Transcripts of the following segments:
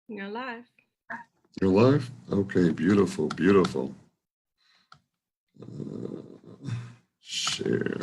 You're live. You're live? Okay, beautiful, beautiful. Share.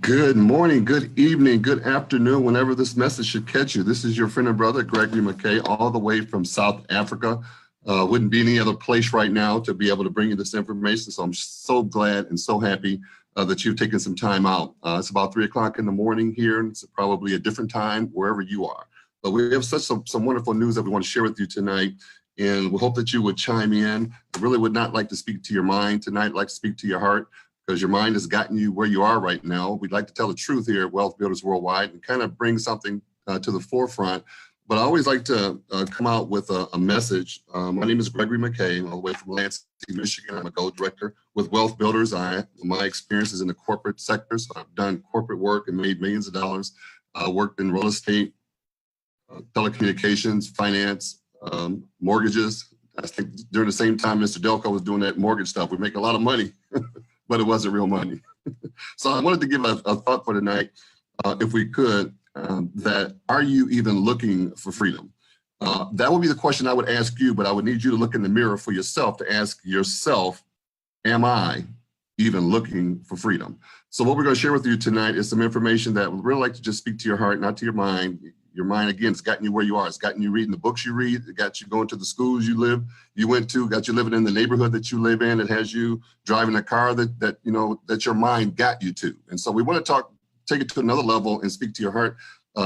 Good morning, good evening, good afternoon, whenever this message should catch you. This is your friend and brother, Gregory Mckay, all the way from South Africa. Wouldn't be any other place right now to be able to bring you this information. So I'm so glad and so happy that you've taken some time out. It's about 3 o'clock in the morning here, and it's probably a different time wherever you are. But we have some wonderful news that we want to share with you tonight. And we hope that you would chime in. I really would not like to speak to your mind tonight, I'd like to speak to your heart, because your mind has gotten you where you are right now. We'd like to tell the truth here at Wealth Builders Worldwide and kind of bring something to the forefront. But I always like to come out with a message. My name is Gregory Mckay, all the way from Lansing, Michigan. I'm a Gold Director with Wealth Builders. My experience is in the corporate sector, so I've done corporate work and made millions of dollars. Worked in real estate, telecommunications, finance, mortgages. I think during the same time Mr. Delco was doing that mortgage stuff, we make a lot of money. But it wasn't real money. So I wanted to give a thought for tonight, if we could, that are you even looking for freedom? That would be the question I would ask you, but I would need you to look in the mirror for yourself to ask yourself, am I even looking for freedom? So what we're going to share with you tonight is some information that would really like to just speak to your heart, not to your mind. Your mind, again, it's gotten you where you are. It's gotten you reading the books you read. It got you going to the schools you went to, got you living in the neighborhood that you live in. It has you driving a car that your mind got you to. And so we want to take it to another level and speak to your heart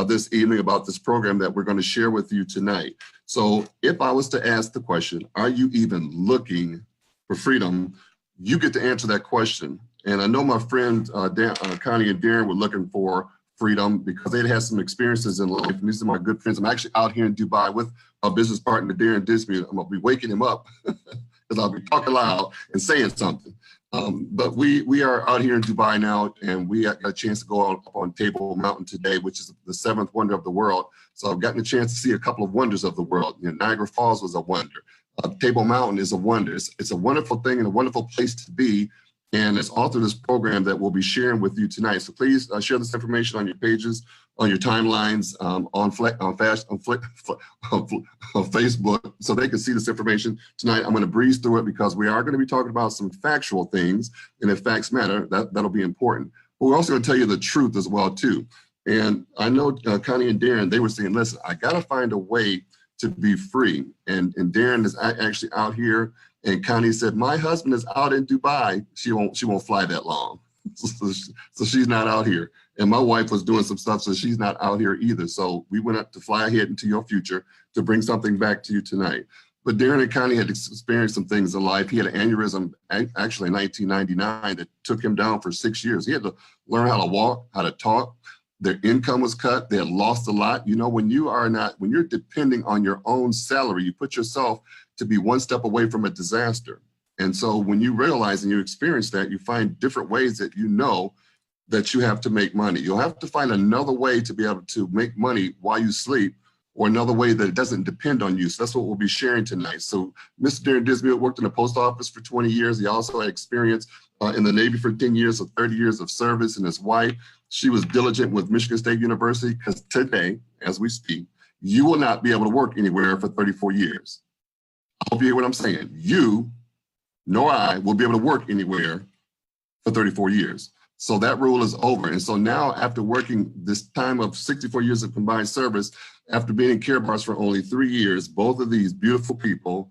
this evening about this program that we're going to share with you tonight. So if I was to ask the question, are you even looking for freedom? You get to answer that question. And I know my friend Connie and Darren were looking for freedom because they'd had some experiences in life. And these are my good friends. I'm actually out here in Dubai with my business partner, Darren Disney. I'm going to be waking him up because I'll be talking loud and saying something. But we are out here in Dubai now, and we got a chance to go up on Table Mountain today, which is the 7th wonder of the world. So I've gotten a chance to see a couple of wonders of the world. Niagara Falls was a wonder. Table Mountain is a wonder. It's a wonderful thing and a wonderful place to be. And it's authored this program that we'll be sharing with you tonight. So please share this information on your pages, on your timelines, on Facebook, so they can see this information tonight. I'm going to breeze through it because we are going to be talking about some factual things, and if facts matter, that'll be important. But we're also going to tell you the truth as well too. And I know Connie and Darren, they were saying, listen, I got to find a way to be free. And Darren is actually out here. And Connie said, my husband is out in Dubai. She won't fly that long. So she's not out here. And my wife was doing some stuff, so she's not out here either. So we went up to fly ahead into your future to bring something back to you tonight. But Darren and Connie had experienced some things in life. He had an aneurysm actually in 1999 that took him down for 6 years. He had to learn how to walk, how to talk. Their income was cut. They had lost a lot. When you're depending on your own salary, you put yourself to be one step away from a disaster. And so when you realize and you experience that, you find different ways that that you have to make money. You'll have to find another way to be able to make money while you sleep, or another way that it doesn't depend on you. So that's what we'll be sharing tonight. So Mr. Darren Dismuke worked in the post office for 20 years. He also had experience in the Navy for 10 years, so 30 years of service. And his wife, she was diligent with Michigan State University, because today, as we speak, you will not be able to work anywhere for 34 years. I hope you hear what I'm saying. You, nor I, will be able to work anywhere for 34 years. So that rule is over. And so now, after working this time of 64 years of combined service, after being in care bars for only 3 years, both of these beautiful people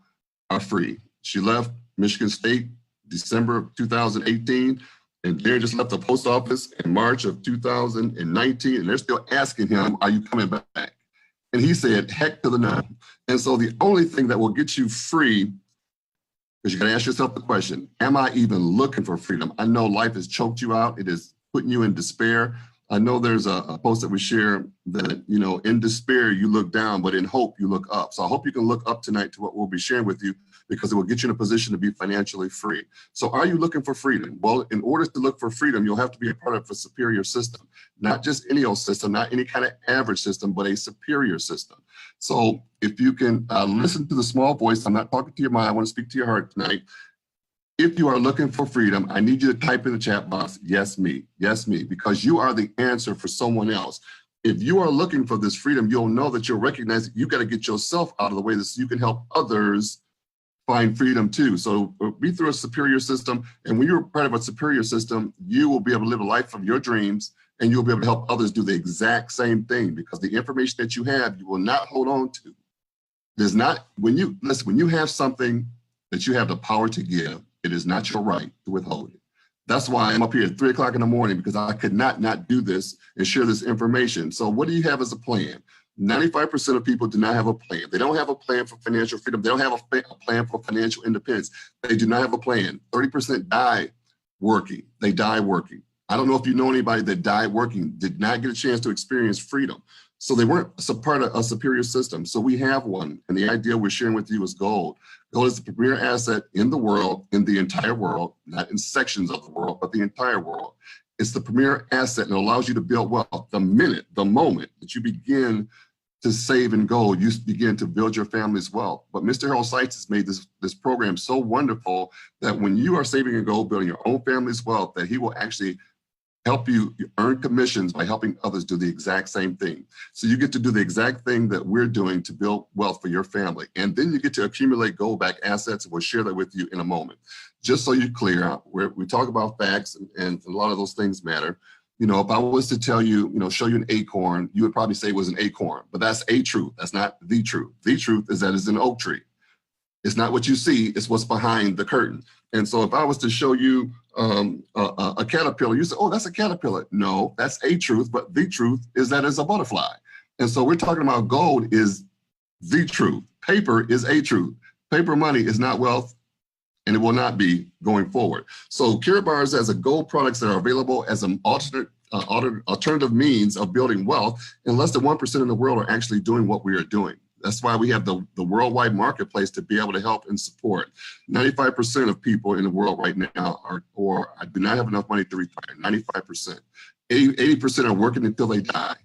are free. She left Michigan State December of 2018, and Darren just left the post office in March of 2019, and they're still asking him, are you coming back? And he said, heck to the no. And so the only thing that will get you free is you got to ask yourself the question, am I even looking for freedom? I know life has choked you out. It is putting you in despair. I know there's a post that we share that, you know, in despair, you look down, but in hope, you look up. So I hope you can look up tonight to what we'll be sharing with you, because it will get you in a position to be financially free. So are you looking for freedom? Well, in order to look for freedom, you'll have to be a part of a superior system, not just any old system, not any kind of average system, but a superior system. So if you can listen to the small voice, I'm not talking to your mind, I want to speak to your heart tonight. If you are looking for freedom, I need you to type in the chat box, yes, me, because you are the answer for someone else. If you are looking for this freedom, you'll know that you'll recognize that you got to get yourself out of the way so you can help others find freedom too. So be through a superior system. And when you're part of a superior system, you will be able to live a life of your dreams, and you'll be able to help others do the exact same thing, because the information that you have, you will not hold on to. There's not, when you have something that you have the power to give, it is not your right to withhold it. That's why I'm up here at 3 o'clock in the morning, because I could not do this and share this information. So what do you have as a plan? 95% of people do not have a plan. They don't have a plan for financial freedom. They don't have a plan for financial independence. They do not have a plan. 30% die working. They die working. I don't know if you know anybody that died working, did not get a chance to experience freedom. So they weren't a part of a superior system. So we have one. And the idea we're sharing with you is gold. Gold is the premier asset in the world, in the entire world, not in sections of the world, but the entire world. It's the premier asset, and it allows you to build wealth. The moment that you begin to save in gold, you begin to build your family's wealth. But Mr. Harold Seitz has made this program so wonderful that when you are saving in gold, building your own family's wealth, that he will actually help you earn commissions by helping others do the exact same thing. So you get to do the exact thing that we're doing to build wealth for your family. And then you get to accumulate gold-back assets, and we'll share that with you in a moment. Just so you're clear, we talk about facts, and a lot of those things matter. You know, if I was to tell you, show you an acorn, you would probably say it was an acorn, but that's a truth. That's not the truth. The truth is that it's an oak tree. It's not what you see, it's what's behind the curtain. And so if I was to show you a caterpillar, you say, oh, that's a caterpillar. No, that's a truth, but the truth is that it's a butterfly. And so we're talking about gold is the truth. Paper is a truth. Paper money is not wealth, and it will not be going forward. So Karatbars as a gold products that are available as an alternative means of building wealth, and less than 1% in the world are actually doing what we are doing. That's why we have the worldwide marketplace to be able to help and support. 95% of people in the world right now do not have enough money to retire, 95%. 80% are working until they die.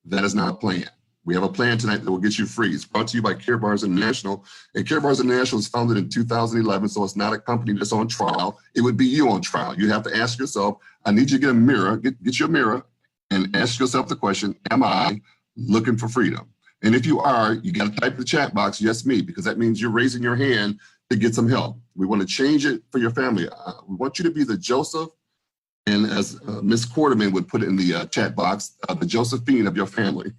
That is not a plan. We have a plan tonight that will get you free. It's brought to you by Karatbars International. And Karatbars International was founded in 2011, so it's not a company that's on trial. It would be you on trial. You have to ask yourself, I need you to get a mirror, get your mirror, and ask yourself the question, am I looking for freedom? And if you are, you got to type in the chat box, yes, me, because that means you're raising your hand to get some help. We want to change it for your family. We want you to be the Joseph, and as Ms. Quarterman would put it in the chat box, the Josephine of your family.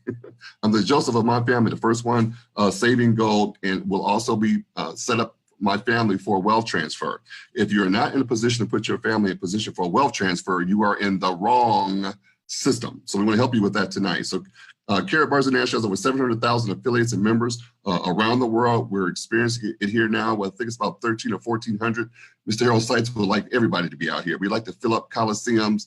I'm the Joseph of my family, the first one saving gold, and will also be set up my family for wealth transfer. If you're not in a position to put your family in a position for wealth transfer, you are in the wrong system. So we want to help you with that tonight. So Karatbars International has over 700,000 affiliates and members around the world. We're experiencing it here now. Well, I think it's about 1,300 or 1,400. Mr. Harold Seitz would like everybody to be out here. We like to fill up coliseums,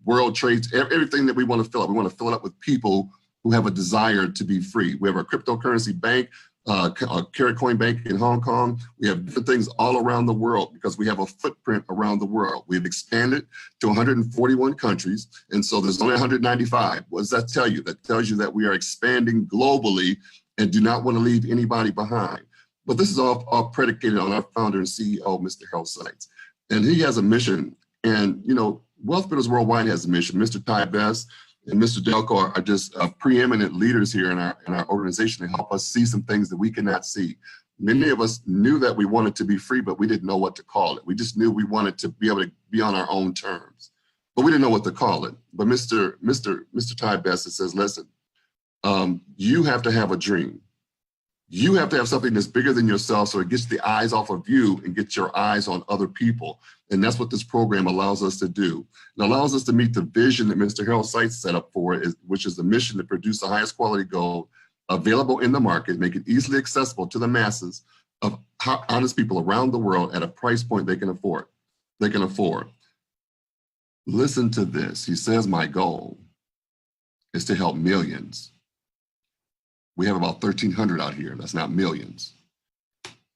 world trades, everything that we want to fill up. We want to fill it up with people who have a desire to be free. We have a cryptocurrency bank, a Karatcoin Bank in Hong Kong. We have different things all around the world because we have a footprint around the world. We've expanded to 141 countries, and so there's only 195. What does that tell you? That tells you that we are expanding globally and do not want to leave anybody behind. But this is all predicated on our founder and CEO, Mr. Harold Seitz. And he has a mission. And, Wealth Builders Worldwide has a mission. Mr. Ty Best and Mr. Delco are just preeminent leaders here in our organization to help us see some things that we cannot see. Many of us knew that we wanted to be free, but we didn't know what to call it. We just knew we wanted to be able to be on our own terms, but we didn't know what to call it. But Mr. Ty Best says, listen, you have to have a dream. You have to have something that's bigger than yourself, so it gets the eyes off of you and gets your eyes on other people. And that's what this program allows us to do. It allows us to meet the vision that Mr. Harold Seitz set up for it, which is the mission to produce the highest quality gold available in the market, make it easily accessible to the masses of honest people around the world at a price point they can afford. Listen to this. He says, my goal is to help millions. We have about 1,300 out here. That's not millions.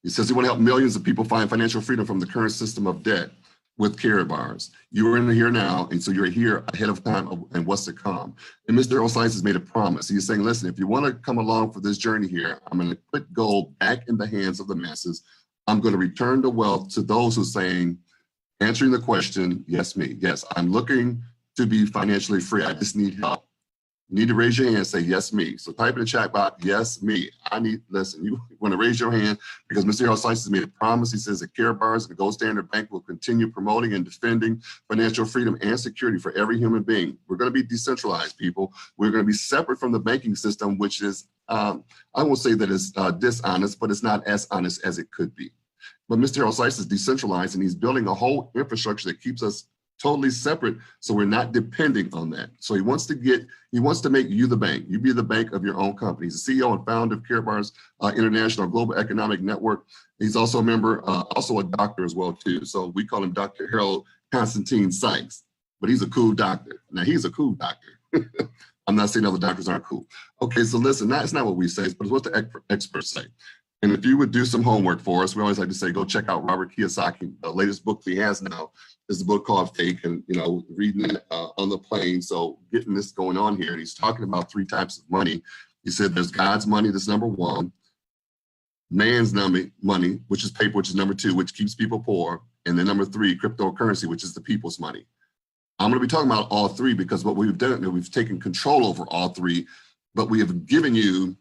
He says he want to help millions of people find financial freedom from the current system of debt with Karatbars. You are in the here now, and so you're here ahead of time and what's to come. And Mr. Osiris has made a promise. He's saying, listen, if you want to come along for this journey here, I'm going to put gold back in the hands of the masses. I'm going to return the wealth to those who are saying, answering the question, yes, me. Yes, I'm looking to be financially free. I just need help. You need to raise your hand and say, yes, me. So type in the chat box, yes, me. Listen, you want to raise your hand because Mr. Osiris has made a promise. He says that Karatbars and the Gold Standard Bank will continue promoting and defending financial freedom and security for every human being. We're going to be decentralized, people. We're going to be separate from the banking system, which is, I won't say that it's dishonest, but it's not as honest as it could be. But Mr. Osiris is decentralized, and he's building a whole infrastructure that keeps us totally separate, so we're not depending on that. So he wants to make you the bank. You be the bank of your own company. He's the CEO and founder of Karatbars International Global Economic Network. He's also a member, also a doctor as well too. So we call him Dr. Harold Constantine Sykes, but he's a cool doctor. Now he's a cool doctor. I'm not saying other doctors aren't cool. Okay, so listen, that's not what we say, but it's what the experts say. And if you would do some homework for us, we always like to say, go check out Robert Kiyosaki. The latest book he has now is a book called Fake, and reading it on the plane. So getting this going on here, and he's talking about 3 types of money. He said there's God's money, that's number 1. Man's money, which is paper, which is number 2, which keeps people poor. And then number 3, cryptocurrency, which is the people's money. I'm going to be talking about all 3 because what we've done is we've taken control over all 3, but we have given you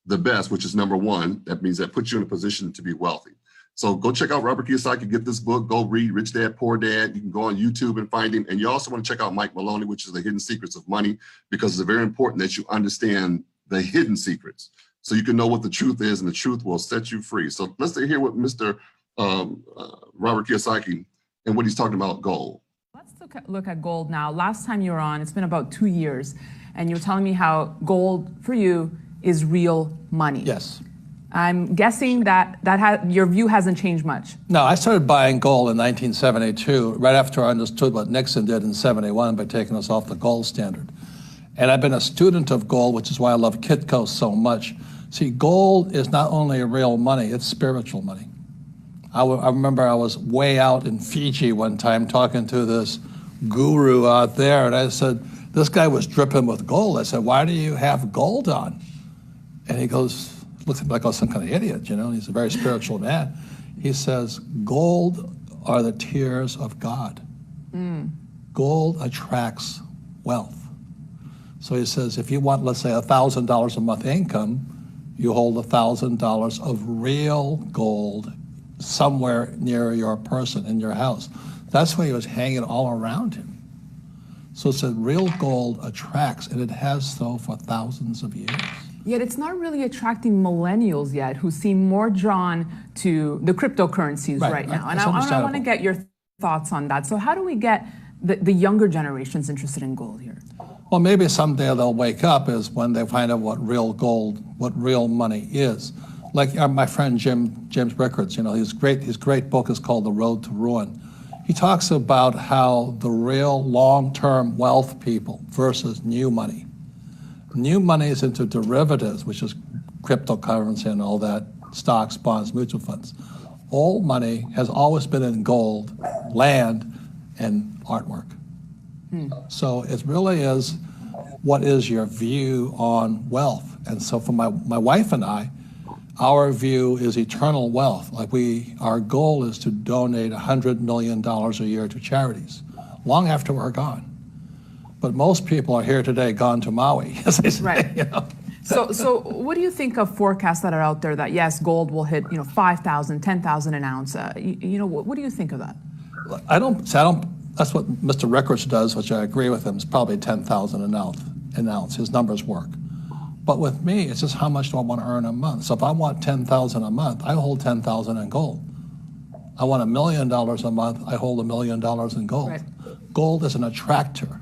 the best, which is number 1. That means that puts you in a position to be wealthy. So go check out Robert Kiyosaki, get this book, go read Rich Dad, Poor Dad. You can go on YouTube and find him. And you also want to check out Mike Maloney, which is the Hidden Secrets of Money, because it's very important that you understand the hidden secrets so you can know what the truth is, and the truth will set you free. So let's hear what Mr. Robert Kiyosaki and what he's talking about gold. Let's look at gold now. Last time you were on, it's been about 2 years, and you were telling me how gold for you is real money. Yes. I'm guessing that your view hasn't changed much. No, I started buying gold in 1972, right after I understood what Nixon did in 71 by taking us off the gold standard. And I've been a student of gold, which is why I love Kitco so much. See, gold is not only real money, it's spiritual money. I remember I was way out in Fiji one time talking to this guru out there, and I said, this guy was dripping with gold. I said, why do you have gold on? And he goes, looks like I was some kind of idiot, he's a very spiritual man. He says, gold are the tears of God. Gold attracts wealth. So he says, if you want, let's say, $1,000 a month income, you hold $1,000 of real gold somewhere near your person in your house. That's why he was hanging all around him. So it said real gold attracts, and it has so for thousands of years. Yet it's not really attracting millennials yet, who seem more drawn to the cryptocurrencies right now. And I want to get your thoughts on that. So how do we get the younger generations interested in gold here? Well, maybe someday they'll wake up is when they find out what real gold, what real money is. Like my friend James Rickards, his great book is called The Road to Ruin. He talks about how the real long-term wealth people versus new money. New money is into derivatives, which is cryptocurrency and all that, stocks, bonds, mutual funds. Old money has always been in gold, land, and artwork. So it really is, what is your view on wealth? And so for my wife and I, our view is eternal wealth. Like our goal is to donate $100 million a year to charities, long after we're gone. But most people are here today, gone to Maui, as they say. Right. So what do you think of forecasts that are out there that yes, gold will hit 5,000, 10,000 an ounce? What do you think of that? I don't. That's what Mr. Rickards does, which I agree with him. It's probably 10,000 an ounce. His numbers work. But with me, it's just how much do I want to earn a month? So if I want 10,000 a month, I hold 10,000 in gold. I want $1 million a month, I hold $1 million in gold. Right. Gold is an attractor.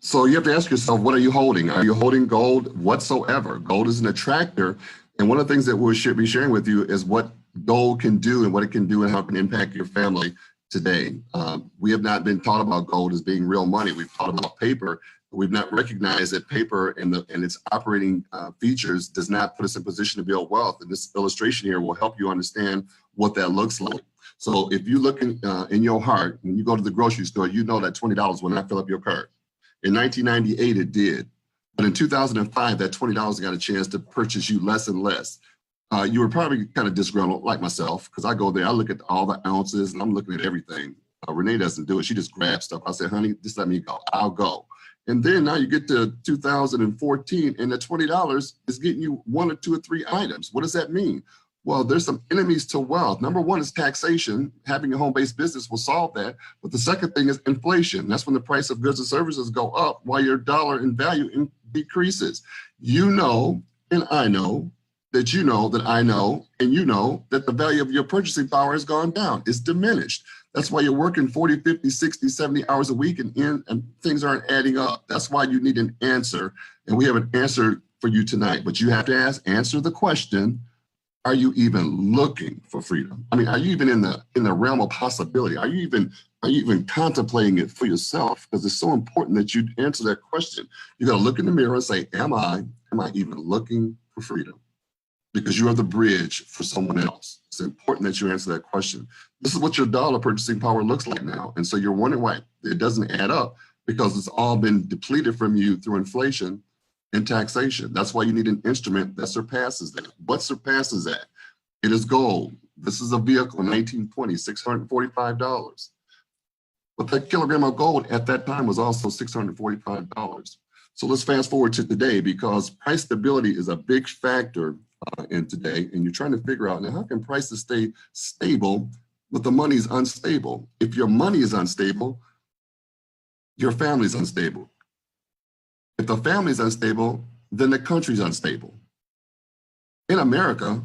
So you have to ask yourself, what are you holding? Are you holding gold whatsoever? Gold is an attractor. And one of the things that we'll be sharing with you is what gold can do and what it can do and how it can impact your family today. We have not been taught about gold as being real money. We've taught about paper. We've not recognized that paper and its operating features does not put us in position to build wealth. And this illustration here will help you understand what that looks like. So if you look in your heart, when you go to the grocery store, you know that $20 will not fill up your cart. In 1998, it did. But in 2005, that $20 got a chance to purchase you less and less. You were probably kind of disgruntled, like myself, because I go there, I look at all the ounces, and I'm looking at everything. Renee doesn't do it. She just grabs stuff. I said, honey, just let me go. I'll go. And then now you get to 2014, and the $20 is getting you 1 or 2 or 3 items. What does that mean? Well, there's some enemies to wealth. Number one is taxation. Having a home-based business will solve that. But the second thing is inflation. That's when the price of goods and services go up while your dollar in value decreases. You know, and I know, that you know, that I know, and you know that the value of your purchasing power has gone down. It's diminished. That's why you're working 40, 50, 60, 70 hours a week and things aren't adding up. That's why you need an answer. And we have an answer for you tonight. But you have to answer the question, are you even looking for freedom? I mean, are you even in the realm of possibility? Are you even contemplating it for yourself? Because it's so important that you answer that question. You got to look in the mirror and say, am I even looking for freedom? Because you are the bridge for someone else. It's important that you answer that question. This is what your dollar purchasing power looks like now. And so you're wondering why it doesn't add up, because it's all been depleted from you through inflation and taxation. That's why you need an instrument that surpasses that. What surpasses that? It is gold. This is a vehicle in 1920, $645. But that kilogram of gold at that time was also $645. So let's fast forward to today, because price stability is a big factor in today. And you're trying to figure out, now, how can prices stay stable, but the money is unstable? If your money is unstable, your family is unstable. If the family is unstable, then the country's unstable. In America,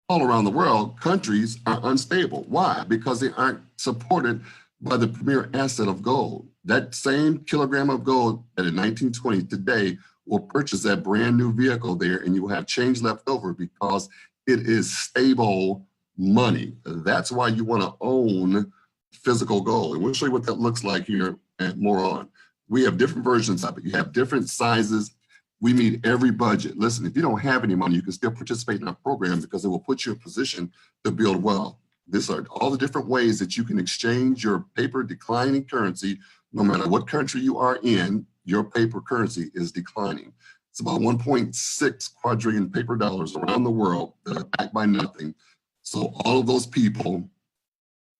all around the world, countries are unstable. Why? Because they aren't supported by the premier asset of gold. That same kilogram of gold that in 1920 today will purchase that brand new vehicle there, and you will have change left over because it is stable money. That's why you want to own physical gold. And we'll show you what that looks like here and more on. We have different versions of it. You have different sizes. We meet every budget. Listen, if you don't have any money, you can still participate in our program because it will put you in position to build wealth. These are all the different ways that you can exchange your paper declining currency. No matter what country you are in, your paper currency is declining. It's about 1.6 quadrillion paper dollars around the world that are backed by nothing. So all of those people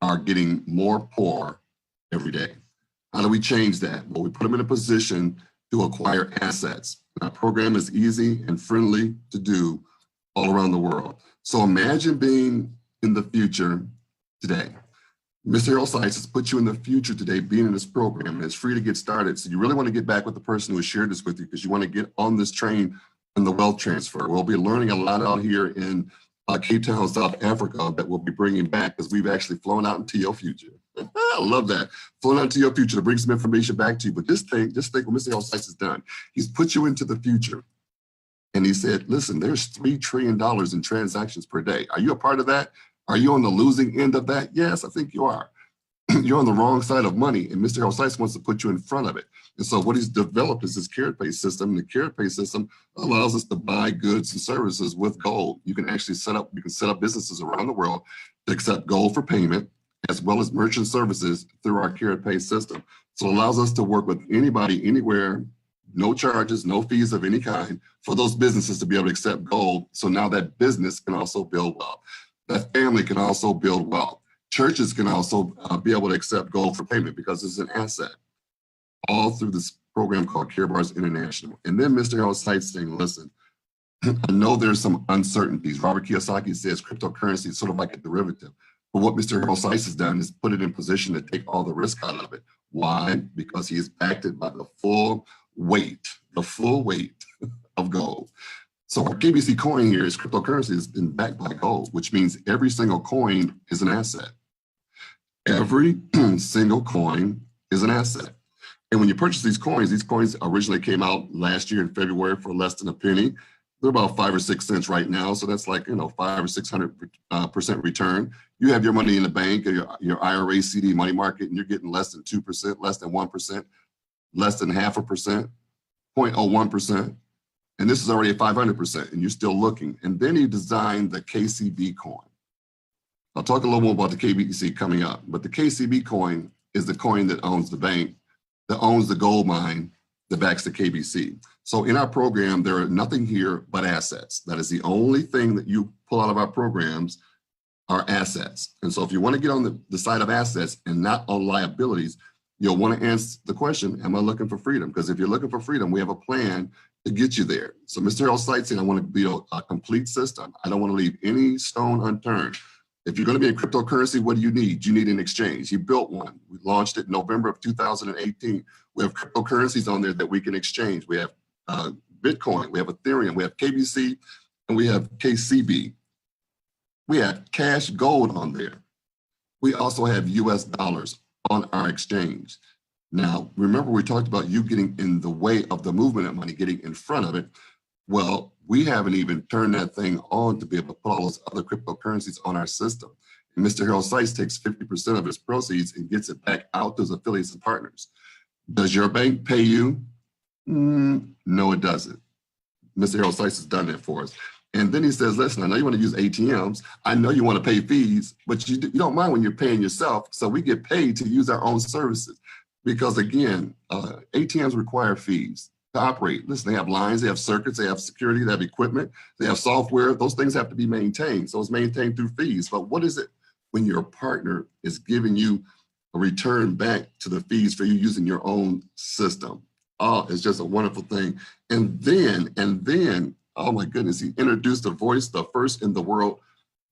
are getting more poor every day. How do we change that? Well, we put them in a position to acquire assets. Our program is easy and friendly to do all around the world. So imagine being in the future today. Mr. Harold Sykes has put you in the future today, being in this program, and it's free to get started. So you really want to get back with the person who has shared this with you, because you want to get on this train in the wealth transfer. We'll be learning a lot out here in Cape Town, South Africa, that we'll be bringing back, because we've actually flown out into your future. I love that. Flown out into your future to bring some information back to you. But just think what Mr. Harold Sykes has done. He's put you into the future. And he said, listen, there's $3 trillion in transactions per day. Are you a part of that? Are you on the losing end of that? Yes, I think you are. You're on the wrong side of money, and Mr. Harold Sykes wants to put you in front of it. And so what he's developed is this carrot pay system. And the carrot pay system allows us to buy goods and services with gold. You can actually set up businesses around the world to accept gold for payment, as well as merchant services through our carrot pay system. So it allows us to work with anybody, anywhere, no charges, no fees of any kind, for those businesses to be able to accept gold. So now that business can also build wealth. That family can also build wealth. Churches can also be able to accept gold for payment because it's an asset, all through this program called Care Bars International. And then Mr. Harold Sykes saying, listen, I know there's some uncertainties. Robert Kiyosaki says cryptocurrency is sort of like a derivative. But what Mr. Harold Sykes has done is put it in position to take all the risk out of it. Why? Because he is backed it by the full weight of gold. So our KBC coin here is cryptocurrency has been backed by gold, which means every single coin is an asset. Every single coin is an asset. And when you purchase these coins originally came out last year in February for less than a penny. They're about 5 or 6 cents right now. So that's like, 500 or 600% return. You have your money in the bank or your IRA, CD, money market, and you're getting less than 2%, less than 1%, less than 0.5%, 0.01%. And this is already at 500%, and you're still looking. And then he designed the KCB coin. I'll talk a little more about the KBC coming up, but the KCB coin is the coin that owns the bank, that owns the gold mine, that backs the KBC. So in our program, there are nothing here but assets. That is the only thing that you pull out of our programs are assets. And so if you want to get on the side of assets and not on liabilities, you'll want to answer the question, am I looking for freedom? Because if you're looking for freedom, we have a plan to get you there. So Mr. Harold Seitz said, I want to build a complete system. I don't want to leave any stone unturned. If you're going to be in cryptocurrency, what do you need? You need an exchange. He built one. We launched it in November of 2018. We have cryptocurrencies on there that we can exchange. We have Bitcoin, we have Ethereum, we have KBC, and we have KCB. We have cash gold on there. We also have US dollars on our exchange. Now, remember we talked about you getting in the way of the movement of money, getting in front of it. Well, we haven't even turned that thing on to be able to put all those other cryptocurrencies on our system. And Mr. Harold Seitz takes 50% of his proceeds and gets it back out to his affiliates and partners. Does your bank pay you? No, it doesn't. Mr. Harold Seitz has done that for us. And then he says, listen, I know you want to use ATMs. I know you want to pay fees, but you don't mind when you're paying yourself. So we get paid to use our own services. Because again, ATMs require fees to operate. Listen, they have lines, they have circuits, they have security, they have equipment, they have software. Those things have to be maintained. So it's maintained through fees. But what is it when your partner is giving you a return back to the fees for you using your own system? Oh, it's just a wonderful thing. And then, oh my goodness, he introduced a voice, the first in the world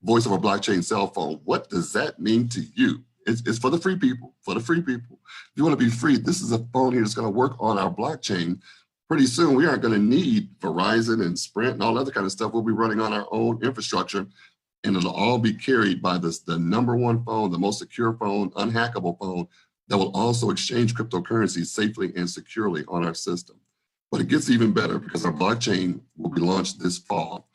voice of a blockchain cell phone. What does that mean to you? It's for the free people, for the free people. If you want to be free, this is a phone here that's going to work on our blockchain. Pretty soon, we aren't going to need Verizon and Sprint and all other kind of stuff. We'll be running on our own infrastructure, and it'll all be carried by the number one phone, the most secure phone, unhackable phone that will also exchange cryptocurrencies safely and securely on our system. But it gets even better because our blockchain will be launched this fall.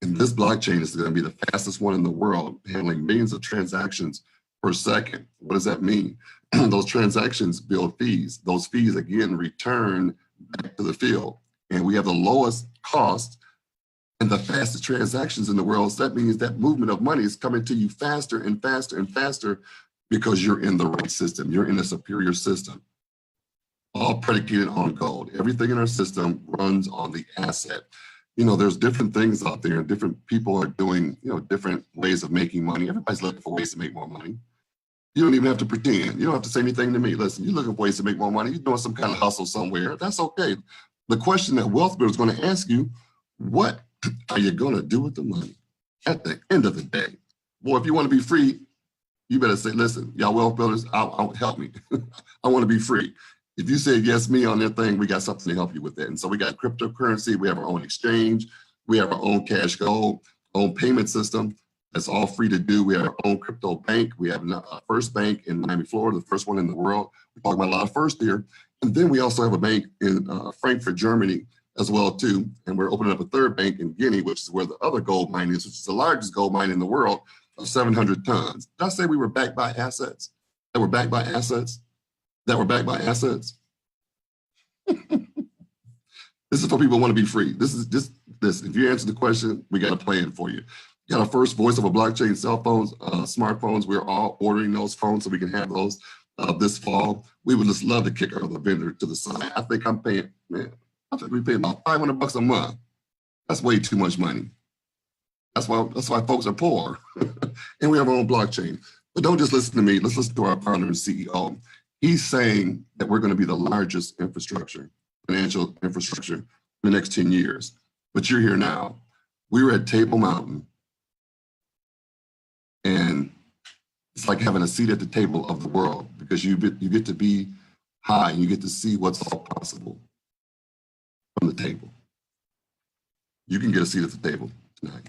And this blockchain is going to be the fastest one in the world, handling millions of transactions per second. What does that mean? Those transactions build fees. Those fees, again, return back to the field. And we have the lowest cost and the fastest transactions in the world. So that means that movement of money is coming to you faster and faster and faster because you're in the right system. You're in a superior system, all predicated on gold. Everything in our system runs on the asset. You know, there's different things out there and different people are doing, different ways of making money. Everybody's looking for ways to make more money. You don't even have to pretend. You don't have to say anything to me. Listen, you're looking for ways to make more money. You're doing some kind of hustle somewhere. That's okay. The question that Wealth Builder is going to ask you, what are you going to do with the money at the end of the day? Boy, if you want to be free, you better say, listen, y'all Wealth Builders, I'll help me. I want to be free. If you say yes, me on that thing, we got something to help you with that. And so we got cryptocurrency. We have our own exchange. We have our own cash gold, own payment system. That's all free to do. We have our own crypto bank. We have a first bank in Miami, Florida, the first one in the world. We're talking about a lot of first here. And then we also have a bank in Frankfurt, Germany as well too. And we're opening up a third bank in Guinea, which is where the other gold mine is, which is the largest gold mine in the world of 700 tons. Did I say we were backed by assets? That were backed by assets? That were backed by assets? This is for people who want to be free. This. If you answer the question, we got a plan for you. Got our first voice of a blockchain cell phones, smartphones. We're all ordering those phones so we can have those this fall. We would just love to kick our other vendor to the side. I think we're paying about $500 a month. That's way too much money. That's why folks are poor. And we have our own blockchain. But don't just listen to me. Let's listen to our founder and CEO. He's saying that we're going to be the largest financial infrastructure in the next 10 years. But you're here now. We were at Table Mountain. And it's like having a seat at the table of the world because you get to be high and you get to see what's all possible from the table. You can get a seat at the table tonight.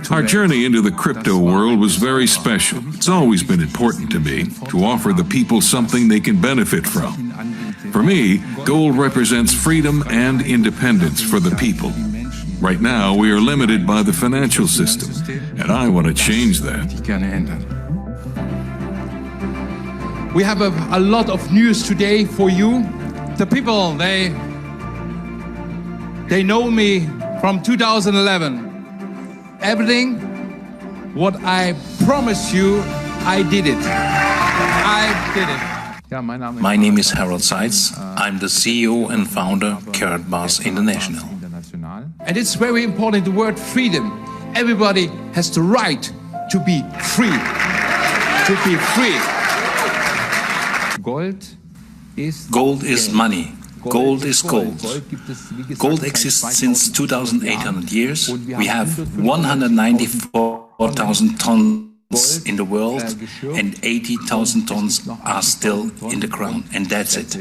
Our journey into the crypto world was very special. It's always been important to me to offer the people something they can benefit from. For me, gold represents freedom and independence for the people. Right now, we are limited by the financial system, and I want to change that. We have a lot of news today for you. The people, they know me from 2011. Everything what I promised you, I did it. I did it. My name is Harold Seitz. I'm the CEO and founder Carrot Bars International. And it's very important, the word freedom. Everybody has the right to be free. To be free. Gold is money. Gold is gold. Gold exists since 2,800 years. We have 194,000 tons in the world, and 80,000 tons are still in the ground, and that's it.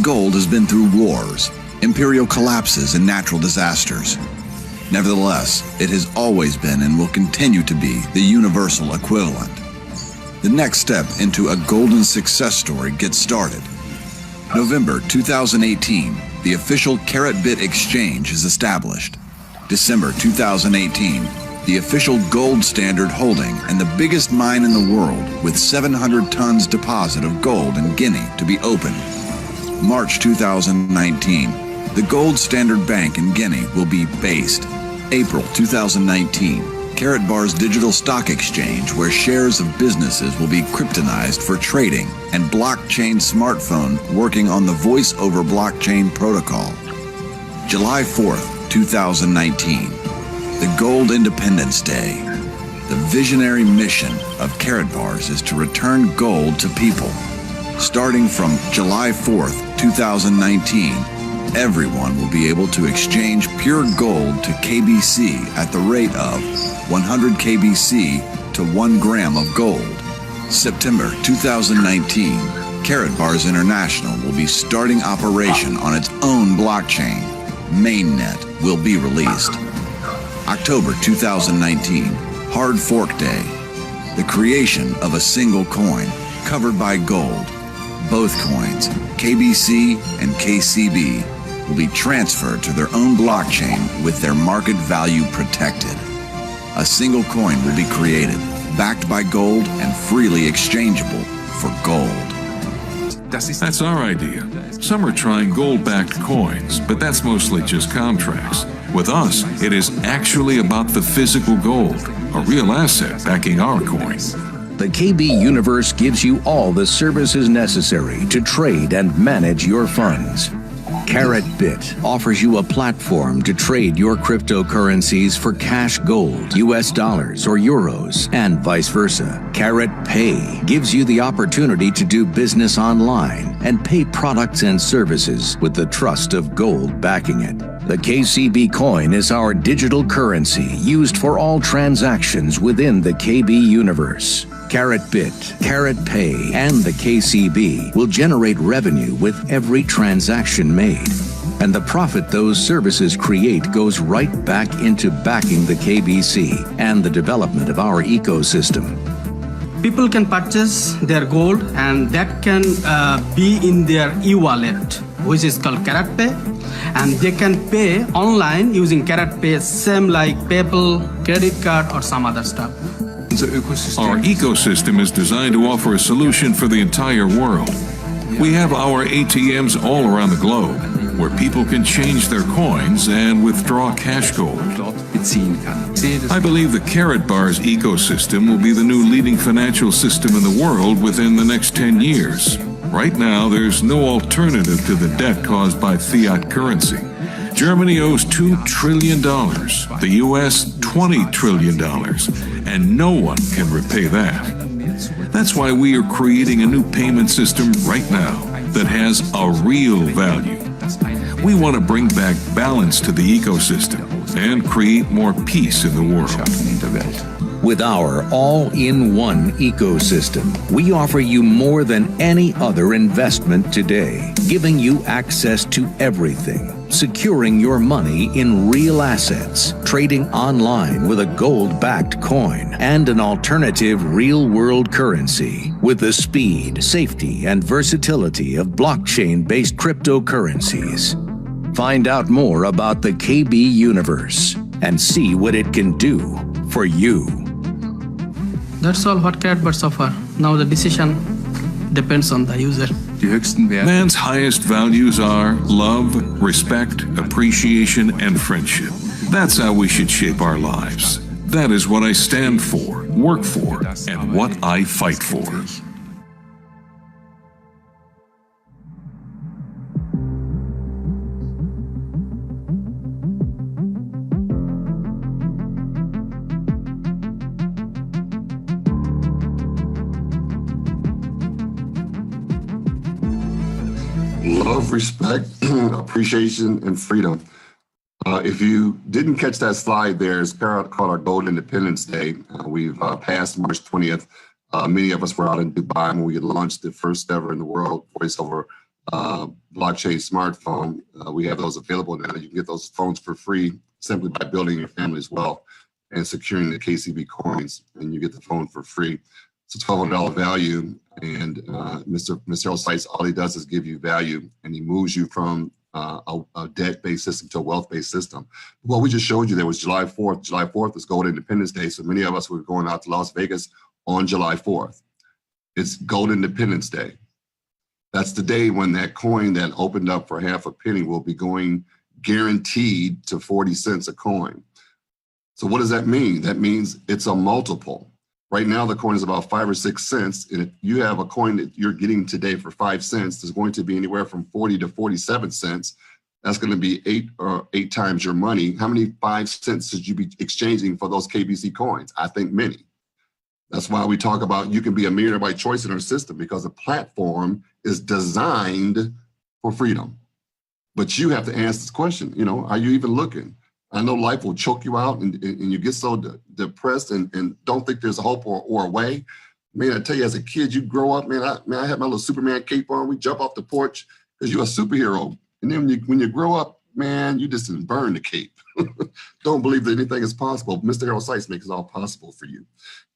Gold has been through wars, imperial collapses, and natural disasters. Nevertheless, it has always been and will continue to be the universal equivalent. The next step into a golden success story gets started. November 2018, the official Carrot Bit exchange is established. December 2018, the official gold standard holding and the biggest mine in the world with 700 tons deposit of gold in Guinea to be opened. March 2019, the Gold Standard Bank in Guinea will be based. April 2019, Carrot Bar's digital stock exchange where shares of businesses will be kryptonized for trading and blockchain smartphone working on the voice over blockchain protocol. July 4th, 2019, the Gold Independence Day. The visionary mission of Carrot Bars is to return gold to people. Starting from July 4th, 2019, everyone will be able to exchange pure gold to KBC at the rate of 100 KBC to 1 gram of gold. September 2019, Carrot Bars International will be starting operation on its own blockchain. Mainnet will be released. October 2019, Hard Fork Day. The creation of a single coin covered by gold. Both coins, KBC and KCB, will be transferred to their own blockchain with their market value protected. A single coin will be created, backed by gold and freely exchangeable for gold. That's our idea. Some are trying gold-backed coins, but that's mostly just contracts. With us, it is actually about the physical gold, a real asset backing our coin. The KB Universe gives you all the services necessary to trade and manage your funds. Carrot Bit offers you a platform to trade your cryptocurrencies for cash gold, US dollars or euros, and vice versa. Carrot Pay gives you the opportunity to do business online and pay products and services with the trust of gold backing it. The KCB coin is our digital currency used for all transactions within the KB Universe. Carrot Bit, Carrot Pay, and the KCB will generate revenue with every transaction made. And the profit those services create goes right back into backing the KBC and the development of our ecosystem. People can purchase their gold and that can be in their e-wallet, which is called Carrot Pay. And they can pay online using Carrot Pay, same like PayPal, credit card, or some other stuff. Our ecosystem is designed to offer a solution for the entire world. We have our ATMs all around the globe, where people can change their coins and withdraw cash gold. I believe the Carrot Bars ecosystem will be the new leading financial system in the world within the next 10 years. Right now, there's no alternative to the debt caused by fiat currency. Germany owes $2 trillion, the US $20 trillion, and no one can repay that. That's why we are creating a new payment system right now that has a real value. We want to bring back balance to the ecosystem and create more peace in the world. With our all-in-one ecosystem, we offer you more than any other investment today, giving you access to everything, securing your money in real assets, trading online with a gold-backed coin, and an alternative real-world currency with the speed, safety, and versatility of blockchain-based cryptocurrencies. Find out more about the KB Universe and see what it can do for you. That's all what CaratBits offer. Now the decision depends on the user. Man's highest values are love, respect, appreciation, and friendship. That's how we should shape our lives. That is what I stand for, work for, and what I fight for. Love, respect, appreciation, and freedom. If you didn't catch that slide there, it's called our Gold Independence Day. We've passed March 20th. Many of us were out in Dubai when we launched the first ever in the world voice over blockchain smartphone. We have those available now. You can get those phones for free simply by building your family's wealth and securing the KCB coins, and you get the phone for free. It's a $1,200 value, and Mr. Harold Seitz, all he does is give you value, and he moves you from a debt-based system to a wealth-based system. What we just showed you there was July 4th. July 4th is Gold Independence Day, so many of us were going out to Las Vegas on July 4th. It's Gold Independence Day. That's the day when that coin that opened up for half a penny will be going guaranteed to 40 cents a coin. So what does that mean? That means it's a multiple. Right now, the coin is about 5 or 6 cents. And if you have a coin that you're getting today for 5 cents, there's going to be anywhere from 40 to 47 cents. That's going to be eight times your money. How many 5 cents should you be exchanging for those KBC coins? I think many. That's why we talk about you can be a millionaire by choice in our system, because the platform is designed for freedom. But you have to ask this question, are you even looking? I know life will choke you out and you get so depressed and don't think there's a hope or a way. Man, I tell you, as a kid, you grow up, I had my little Superman cape on. We jump off the porch because you're a superhero. And then when you grow up, man, you just didn't burn the cape. Don't believe that anything is possible. Mr. Harold Seitz makes it all possible for you.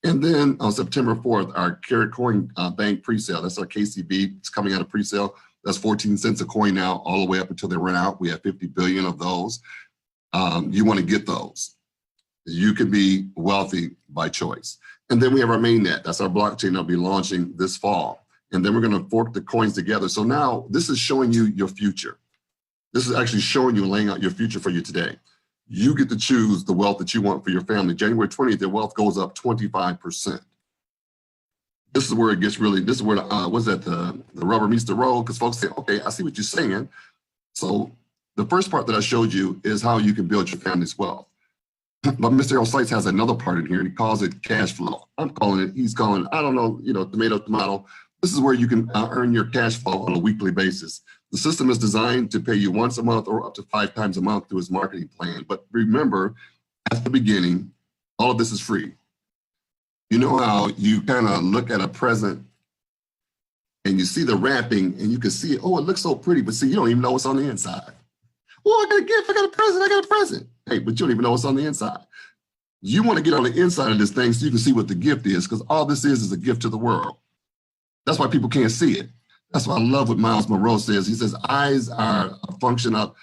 And then on September 4th, our Carat Coin Bank presale, that's our KCB. It's coming out of presale. That's 14 cents a coin now, all the way up until they run out. We have 50 billion of those. You want to get those. You can be wealthy by choice. And then we have our mainnet. That's our blockchain that'll be launching this fall. And then we're going to fork the coins together. So now this is showing you your future. This is actually showing you and laying out your future for you today. You get to choose the wealth that you want for your family. January 20th, their wealth goes up 25%. This is where it gets really, this is where, the rubber meets the road, because folks say, okay, I see what you're saying. So the first part that I showed you is how you can build your family's wealth. But Mr. Harold Seitz has another part in here, and he calls it cash flow. He's calling, I don't know, tomato. This is where you can earn your cash flow on a weekly basis. The system is designed to pay you once a month or up to 5 times a month through his marketing plan. But remember, at the beginning, all of this is free. You know how you kind of look at a present and you see the wrapping and you can see, oh, it looks so pretty, but see, you don't even know what's on the inside. Well, I got a gift, I got a present. Hey, but you don't even know what's on the inside. You want to get on the inside of this thing so you can see what the gift is, because all this is a gift to the world. That's why people can't see it. That's why I love what Miles Monroe says. He says, eyes are a function of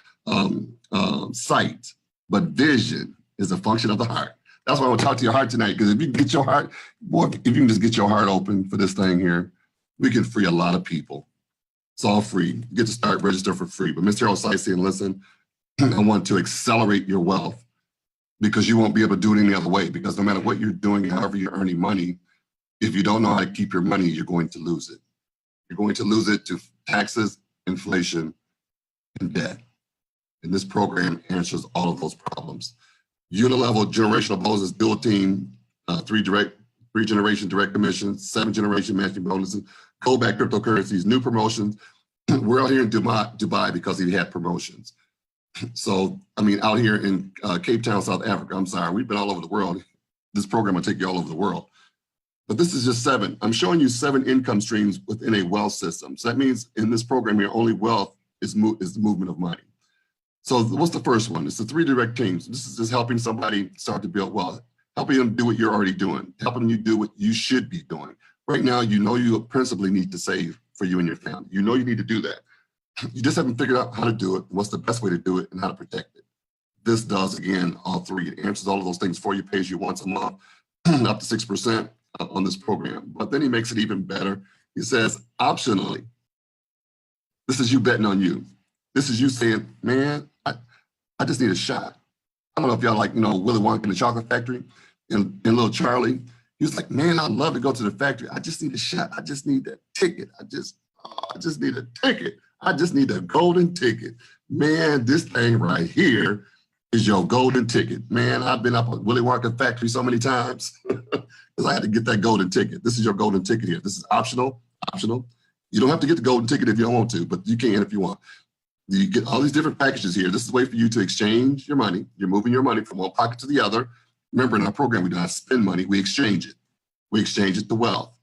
sight, but vision is a function of the heart. That's why I want to talk to your heart tonight, because if you can get your heart, boy, if you can just get your heart open for this thing here, we can free a lot of people. It's all free. You get to start, register for free. But Mr. Harold Seitz saying, listen, I want to accelerate your wealth, because you won't be able to do it any other way. Because no matter what you're doing, however you're earning money, if you don't know how to keep your money, you're going to lose it. You're going to lose it to taxes, inflation, and debt. And this program answers all of those problems. Unilevel generational bonuses, dual team, 3-generation direct commissions, 7-generation matching bonuses, gold-backed cryptocurrencies, new promotions. We're out here in Dubai because he had promotions. So, out here in Cape Town, South Africa, we've been all over the world. this program will take you all over the world. But this is just 7. I'm showing you 7 income streams within a wealth system. So that means in this program, your only wealth is the movement of money. So what's the first one? It's the 3 direct teams. This is just helping somebody start to build wealth, helping them do what you're already doing, helping you do what you should be doing. Right now, you know you principally need to save for you and your family. You know you need to do that. You just haven't figured out how to do it, what's the best way to do it, and how to protect it. This does, again, all 3. It answers all of those things for you, pays you once a month, up to 6% on this program. But then he makes it even better. He says, optionally, this is you betting on you. This is you saying, man, I just need a shot. I don't know if y'all like, Willy Wonka in the Chocolate Factory and Little Charlie. He was like, man, I'd love to go to the factory. I just need a shot. I just need that ticket. I just need a ticket. I just need a golden ticket. Man, this thing right here is your golden ticket. Man, I've been up at Willy Wonka Factory so many times because I had to get that golden ticket. This is your golden ticket here. This is optional. You don't have to get the golden ticket if you don't want to, but you can if you want. You get all these different packages here. This is a way for you to exchange your money. You're moving your money from one pocket to the other. Remember, in our program, we do not spend money. We exchange it. We exchange it to wealth.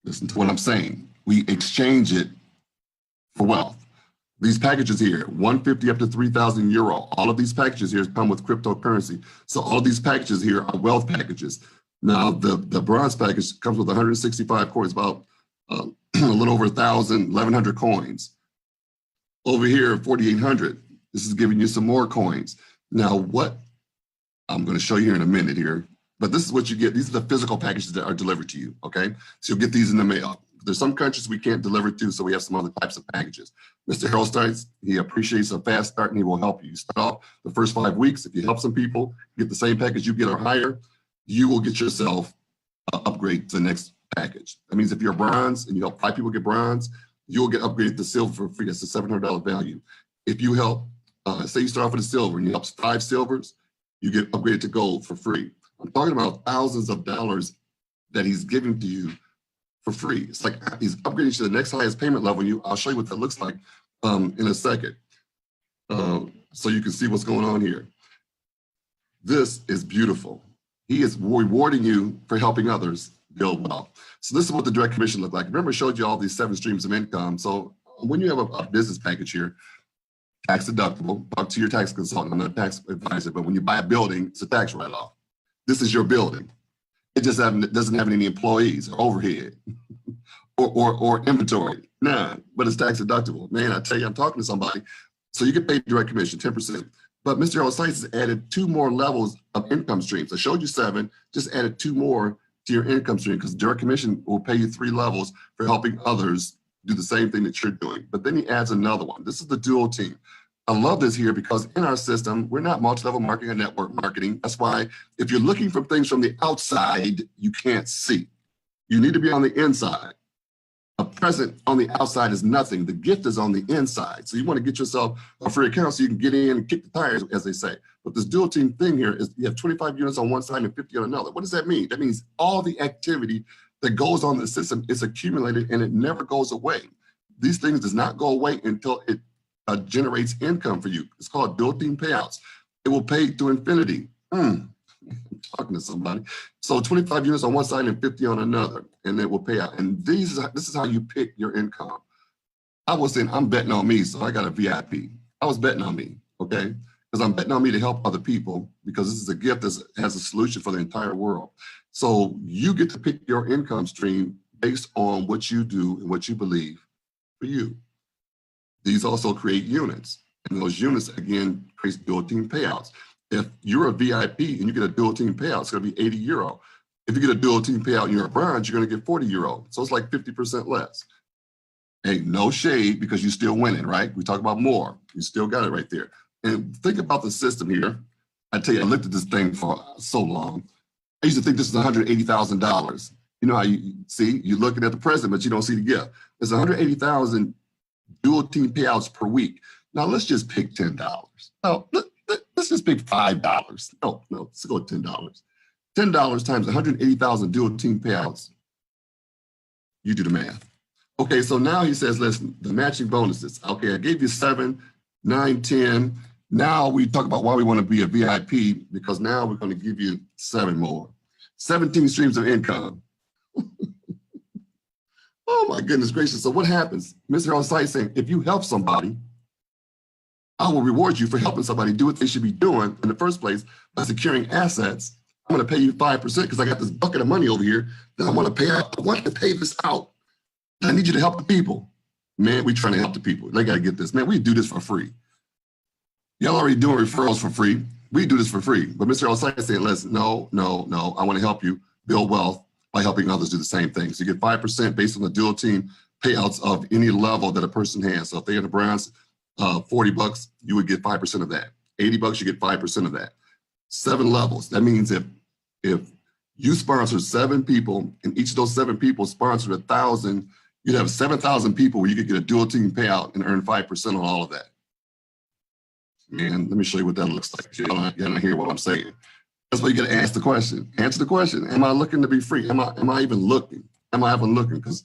Listen to what I'm saying. We exchange it for wealth. These packages here, 150 up to 3,000 euro. All of these packages here come with cryptocurrency. So all of these packages here are wealth packages. Now, the bronze package comes with 165 coins, about a little over 1,100 coins. Over here, 4,800. This is giving you some more coins. Now, what I'm going to show you here in a minute here, but this is what you get. These are the physical packages that are delivered to you, okay? So you'll get these in the mail. There's some countries we can't deliver to, so we have some other types of packages. Mr. Harold starts, he appreciates a fast start and he will help you. You start off the first 5 weeks. If you help some people get the same package you get or higher, you will get yourself upgrade to the next package. That means if you're bronze and you help 5 people get bronze, you'll get upgraded to silver for free. That's a $700 value. If you help, say you start off with a silver and you help 5 silvers, you get upgraded to gold for free. I'm talking about thousands of dollars that he's giving to you for free. It's like he's upgrading you to the next highest payment level. I'll show you what that looks like in a second, so you can see what's going on here. This is beautiful. He is rewarding you for helping others build wealth. So this is what the direct commission looked like. Remember, I showed you all these 7 streams of income. So when you have a business package here, tax deductible, talk to your tax consultant. I'm not a tax advisor, but when you buy a building, it's a tax write-off. This is your building. It just doesn't have any employees or overhead or inventory. Nah, but it's tax deductible. Man, I tell you, I'm talking to somebody. So you get paid direct commission, 10%. But Mr. Harold Sites has added 2 more levels of income streams. I showed you 7, just added 2 more to your income stream because direct commission will pay you 3 levels for helping others do the same thing that you're doing. But then he adds another one. This is the dual team. I love this here because in our system, we're not multi-level marketing or network marketing. That's why if you're looking for things from the outside, you can't see. You need to be on the inside. A present on the outside is nothing. The gift is on the inside. So you want to get yourself a free account so you can get in and kick the tires, as they say. But this dual team thing here is you have 25 units on one side and 50 on another. What does that mean? That means all the activity that goes on in the system is accumulated and it never goes away. These things does not go away until it generates income for you. It's called dual team payouts. It will pay to infinity. I'm talking to somebody. So 25 units on one side and 50 on another, and it will pay out. And this is how you pick your income. I was saying, I'm betting on me, so I got a VIP. I was betting on me, okay? Because I'm betting on me to help other people because this is a gift that has a solution for the entire world. So you get to pick your income stream based on what you do and what you believe for you. These also create units, and those units, again, create dual team payouts. If you're a VIP and you get a dual team payout, it's going to be 80 euro. If you get a dual team payout and you're a bronze, you're going to get 40 euro. So it's like 50% less. Hey, no shade because you're still winning, right? We talk about more. You still got it right there. And think about the system here. I tell you, I looked at this thing for so long. I used to think this is $180,000. You know how you see, you're looking at the present, but you don't see the gift. There's 180,000 dual team payouts per week. Now let's just pick $10. No, let's just pick $5. No, let's go with $10. $10 times 180,000 dual team payouts. You do the math. Okay, so now he says, listen, the matching bonuses. Okay, I gave you 7, 9, 10. Now we talk about why we want to be a VIP, because now we're going to give you 7 more. 17 streams of income. Oh my goodness gracious. So what happens? Mr. On site saying, if you help somebody, I will reward you for helping somebody do what they should be doing in the first place by securing assets. I'm going to pay you 5% because I got this bucket of money over here that I want to pay out. I want to pay this out. I need you to help the people. Man, we trying to help the people. They got to get this. Man, we do this for free. Y'all already doing referrals for free. We do this for free. But Mr. Osai said, listen, no. I want to help you build wealth by helping others do the same thing. So you get 5% based on the dual team payouts of any level that a person has. So if they're in the bronze, $40, you would get 5% of that. $80, you get 5% of that. 7 levels. That means if you sponsor 7 people and each of those 7 people sponsored 1,000, you'd have 7,000 people where you could get a dual team payout and earn 5% on all of that. Man, let me show you what that looks like. Y'all don't hear what I'm saying. That's why you got to ask the question. Answer the question. Am I looking to be free? Am I even looking? Am I even looking? Because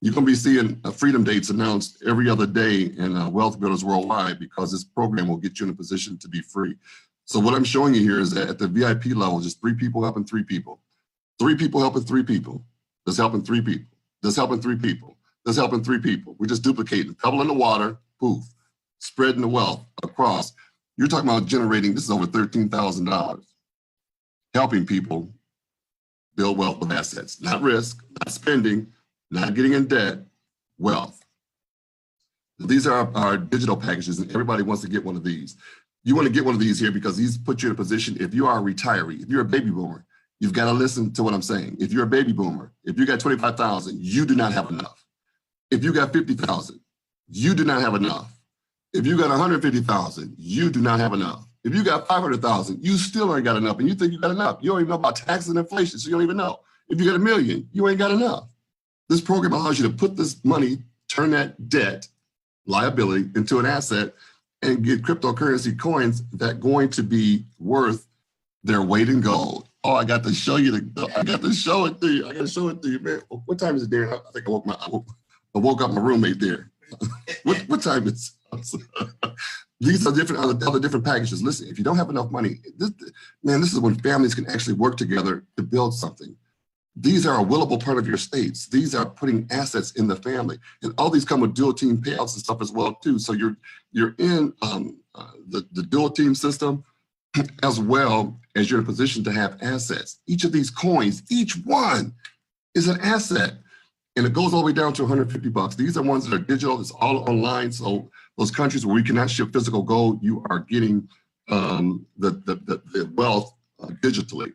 you're going to be seeing freedom dates announced every other day in Wealth Builders Worldwide, because this program will get you in a position to be free. So what I'm showing you here is that at the VIP level, just 3 people helping 3 people. 3 people helping 3 people. That's helping 3 people. That's helping 3 people. That's helping 3 people. We're just duplicating, doubling the water, poof, spreading the wealth across. You're talking about generating, this is over $13,000, helping people build wealth with assets, not risk, not spending, not getting in debt, wealth. These are our digital packages, and everybody wants to get one of these. You want to get one of these here because these put you in a position, if you are a retiree, if you're a baby boomer, you've got to listen to what I'm saying. If you're a baby boomer, if you got 25,000, you do not have enough. If you got 50,000, you do not have enough. If you got 150,000, you do not have enough. If you got 500,000, you still ain't got enough, and you think you got enough. You don't even know about taxes and inflation, so you don't even know. If you got $1 million, you ain't got enough. This program allows you to put this money, turn that debt, liability, into an asset, and get cryptocurrency coins that going to be worth their weight in gold. Oh, I got to show you I got to show it to you. I got to show it to you, man. What time is it, Darren? I think I woke up my roommate there. What time is it? These are other different packages. Listen, if you don't have enough money, this is when families can actually work together to build something. These are a willable part of your estates. These are putting assets in the family, and all these come with dual team payouts and stuff as well too. So you're in the dual team system, as well as you're in a position to have assets. Each of these coins, each one is an asset, and it goes all the way down to $150. These are ones that are digital. It's all online. So those countries where we cannot ship physical gold, you are getting the wealth digitally.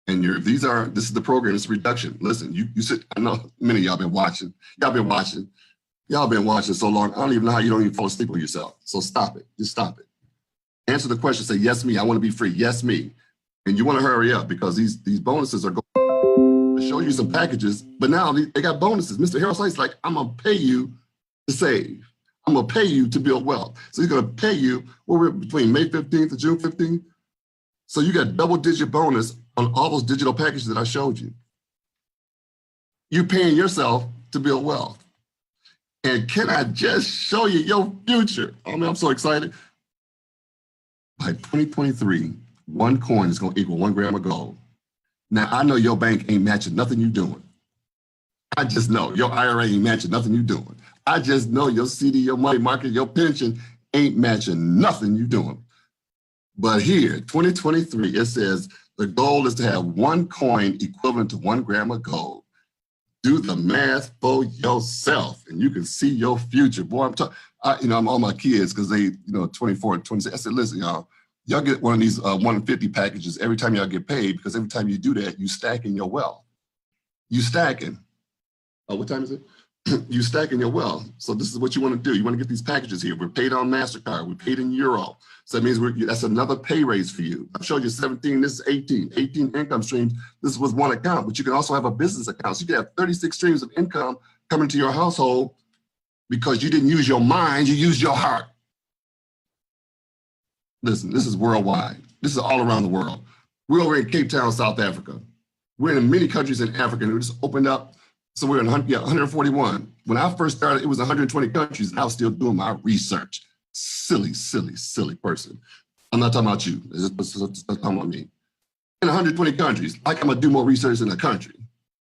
And this is the program, it's reduction. Listen, you sit, I know many of y'all been watching. Y'all been watching so long, I don't even know how you don't even fall asleep on yourself. So stop it, just stop it. Answer the question, say, yes, me, I want to be free, yes, me. And you want to hurry up because these bonuses are going to show you some packages, but now they got bonuses. Mr. Harold Slice like, I'm going to pay you to save. I'm going to pay you to build wealth. So he's going to pay you, we're between May 15th to June 15th. So you got double-digit bonus on all those digital packages that I showed you. You're paying yourself to build wealth. And can I just show you your future? Oh man, I'm so excited. By 2023, 1 coin is going to equal 1 gram of gold. Now, I know your bank ain't matching nothing you're doing. I just know your IRA ain't matching nothing you're doing. I just know your CD, your money market, your pension ain't matching nothing you're doing. But here, 2023, it says the goal is to have 1 coin equivalent to 1 gram of gold. Do the math for yourself, and you can see your future. Boy, I'm all my kids because they, 24 and 26. I said, listen, y'all get one of these 150 packages every time y'all get paid, because every time you do that, you stacking your wealth. You stacking. Oh, what time is it? You stacking your wealth. So this is what you want to do. You want to get these packages here. We're paid on MasterCard. We're paid in Euro. So that means that's another pay raise for you. I've showed you 17. This is 18. 18 income streams. This was 1 account, but you can also have a business account. So you can have 36 streams of income coming to your household because you didn't use your mind. You used your heart. Listen, this is worldwide. This is all around the world. We're over in Cape Town, South Africa. We're in many countries in Africa, and we just opened up. So we're in 141. When I first started, it was 120 countries, and I was still doing my research. Silly, silly, silly person. I'm not talking about you. It's talking about me. In 120 countries, like I'm gonna do more research in a country.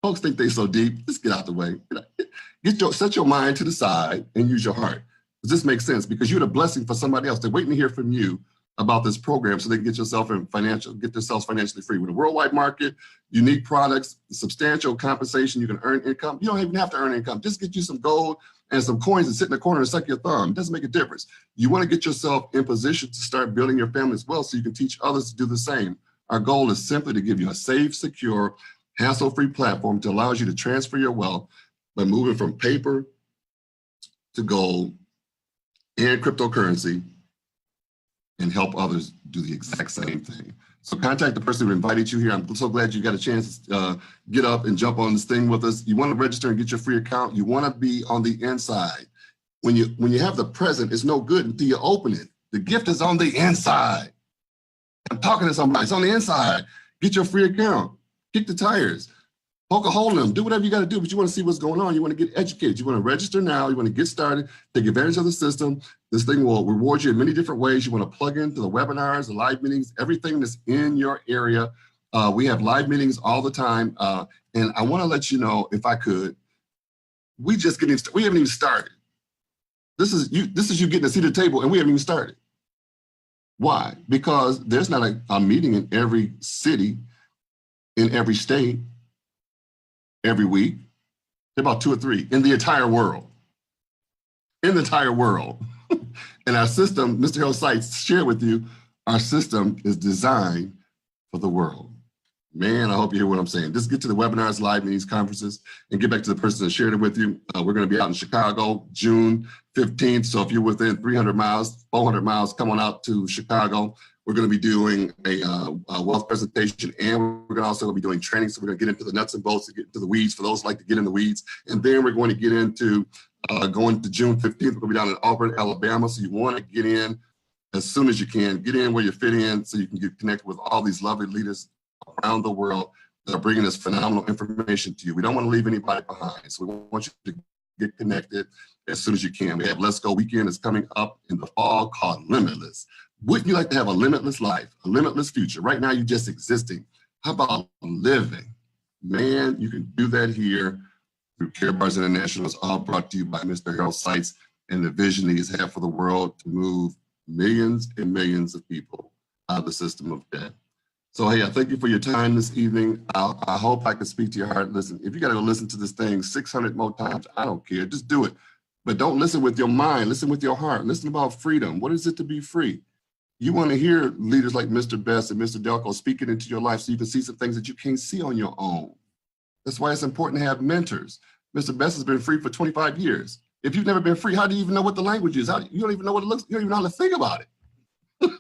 Folks think they so deep. Just get out the way. Set your mind to the side and use your heart. Does this make sense? Because you're the blessing for somebody else. They're waiting to hear from you about this program so they can get themselves financially free. With a worldwide market, unique products, substantial compensation, you can earn income. You don't even have to earn income. Just get you some gold and some coins and sit in the corner and suck your thumb. It doesn't make a difference. You want to get yourself in position to start building your family as well so you can teach others to do the same. Our goal is simply to give you a safe, secure, hassle-free platform that allows you to transfer your wealth by moving from paper to gold and cryptocurrency and help others do the exact same thing. So contact the person who invited you here. I'm so glad you got a chance to get up and jump on this thing with us. You want to register and get your free account. You want to be on the inside. When you have the present, it's no good until you open it. The gift is on the inside. I'm talking to somebody. It's on the inside. Get your free account. Kick the tires. Poke a hole in them. Do whatever you got to do, but you want to see what's going on. You want to get educated. You want to register now. You want to get started. Take advantage of the system. This thing will reward you in many different ways. You want to plug into the webinars, the live meetings, everything that's in your area. We have live meetings all the time. And I want to let you know, if I could, we haven't even started. This is you getting a seat at the table, and we haven't even started. Why? Because there's not a meeting in every city, in every state, every week. There are about 2 or 3 in the entire world. In the entire world. And our system, Mr. Hill Seitz shared with you, our system is designed for the world. Man, I hope you hear what I'm saying. Just get to the webinars, live meetings, conferences, and get back to the person that shared it with you. We're going to be out in Chicago, June 15th. So if you're within 300 miles, 400 miles, come on out to Chicago. We're going to be doing a wealth presentation, and we're going to also be doing training. So we're going to get into the nuts and bolts, to get into the weeds for those who like to get in the weeds. And then we're going to get into going to June 15th. We're going to be down in Auburn, Alabama. So you want to get in as soon as you can. Get in where you fit in so you can get connected with all these lovely leaders around the world that are bringing this phenomenal information to you. We don't want to leave anybody behind. So we want you to get connected as soon as you can. We have Let's Go Weekend is coming up in the fall called Limitless. Wouldn't you like to have a limitless life, a limitless future? Right now, you're just existing. How about living? Man, you can do that here through Karatbars International. It's all brought to you by Mr. Harold Seitz and the vision that he's had for the world to move millions and millions of people out of the system of debt. So, hey, I thank you for your time this evening. I hope I can speak to your heart. Listen, if you got to go listen to this thing 600 more times, I don't care. Just do it. But don't listen with your mind. Listen with your heart. Listen about freedom. What is it to be free? You want to hear leaders like Mr. Best and Mr. Delco speaking into your life so you can see some things that you can't see on your own. That's why it's important to have mentors. Mr. Best has been free for 25 years. If you've never been free, how do you even know what the language is? You don't even know what it looks like. You don't even know how to think about it.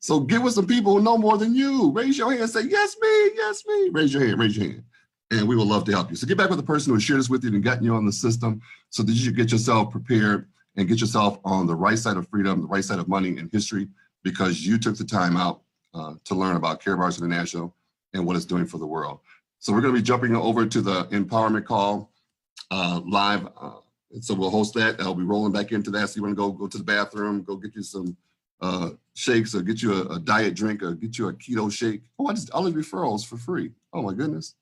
So get with some people who know more than you. Raise your hand and say, yes, me, yes, me. Raise your hand. And we would love to help you. So get back with the person who shared this with you and gotten you on the system so that you should get yourself prepared and get yourself on the right side of freedom, the right side of money and history, because you took the time out to learn about Karatbars International and what it's doing for the world. So we're going to be jumping over to the empowerment call live. So we'll host that. I'll be rolling back into that. So you want to go to the bathroom, go get you some shakes, or get you a diet drink, or get you a keto shake. Oh, all the referrals for free. Oh my goodness.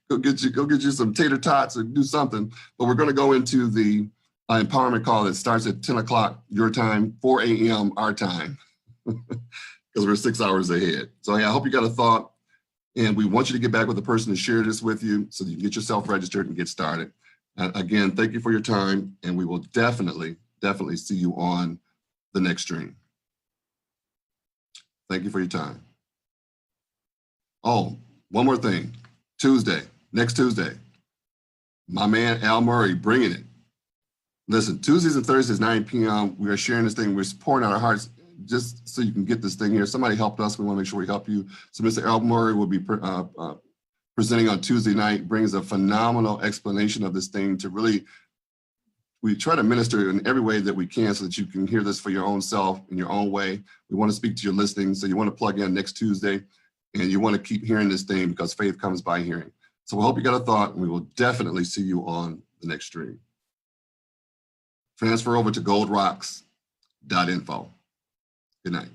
Go get you some tater tots or do something. But we're going to go into the empowerment call that starts at 10 o'clock your time, 4 a.m. our time, because we're 6 hours ahead. So yeah, I hope you got a thought, and we want you to get back with the person to share this with you so that you can get yourself registered and get started. Again, thank you for your time, and we will definitely see you on the next stream. Thank you for your time. Oh, one more thing. Next Tuesday, my man Al Murray bringing it. Listen, Tuesdays and Thursdays, 9 p.m., we are sharing this thing. We're pouring out our hearts just so you can get this thing here. Somebody helped us. We want to make sure we help you. So Mr. Al Murray will be presenting on Tuesday night, brings a phenomenal explanation of this thing to really, we try to minister in every way that we can so that you can hear this for your own self in your own way. We want to speak to your listening. So you want to plug in next Tuesday, and you want to keep hearing this thing because faith comes by hearing. So we hope you got a thought, and we will definitely see you on the next stream. transfer over to goldrocks.info. Good night.